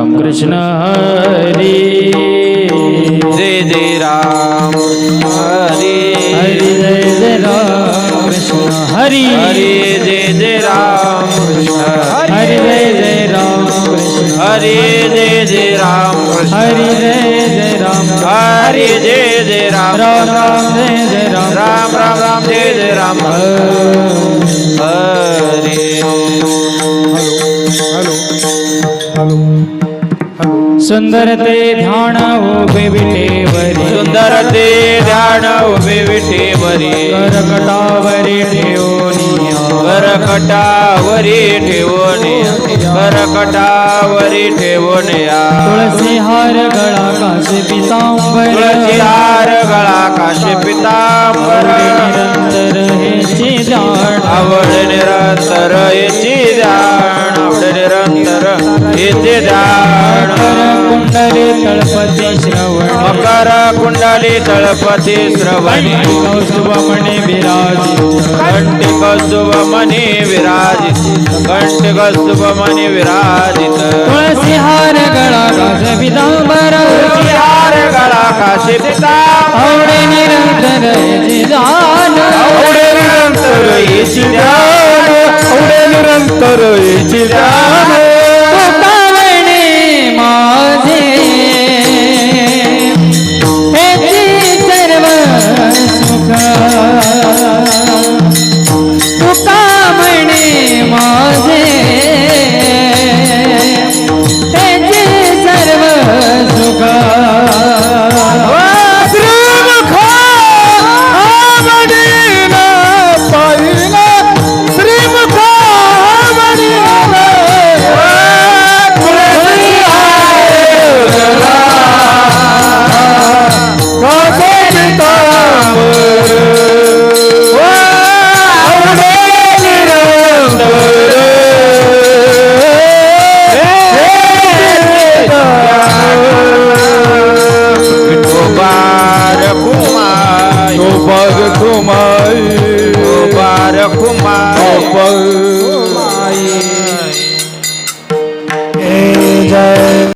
राम कृष्ण हरी जय जय राम हरी हरी जय जय राम कृष्ण हरी हरी जय जय राम कृष्ण हरी जय जय राम कृष्ण हरी जय जय राम कृष्ण हरी जय जय राम हरी जय जय राम राम राम जय जय राम राम राम राम जय जय राम हरी सुंदर ते ध्यान उभे विटेवरी सुंदर ते ध्यान उभे विठेवरी करकटावरी ठेवनिया करकटावरी ठेवूनिया करकटावरी ठेवूनिया तुळसी हार गळा काशी पितांबर तुळशी हार गळा काशी पितांबर निरंतर हेची ध्यान आवड निरंतर याची ध्यान आवड निरंतर याचे ध्यान कुंडली तळपती श्रवण मकर कुंडली तळपती श्रवणी कौस्तुभमणी विराजित कंठी कौस्तुभमणी विराजित कंठी कौस्तुभमणी विराजित तुळसी हार गळा काशी पितांबर तुळशी हार गळा काशी पितांबर आवडे निरंतर हेची ध्यान आवडे निरंतर याची ध्यान आवडे निरंतर याची ध्यान तुकावणे माझे हेची सर्व सुख तुकावणे माझे हेची सर्व सुख श्रीमुख आवडीना पाहिना श्रीमुख आवडीना तुळसी हार काशी पितांबर आवडे निरंतर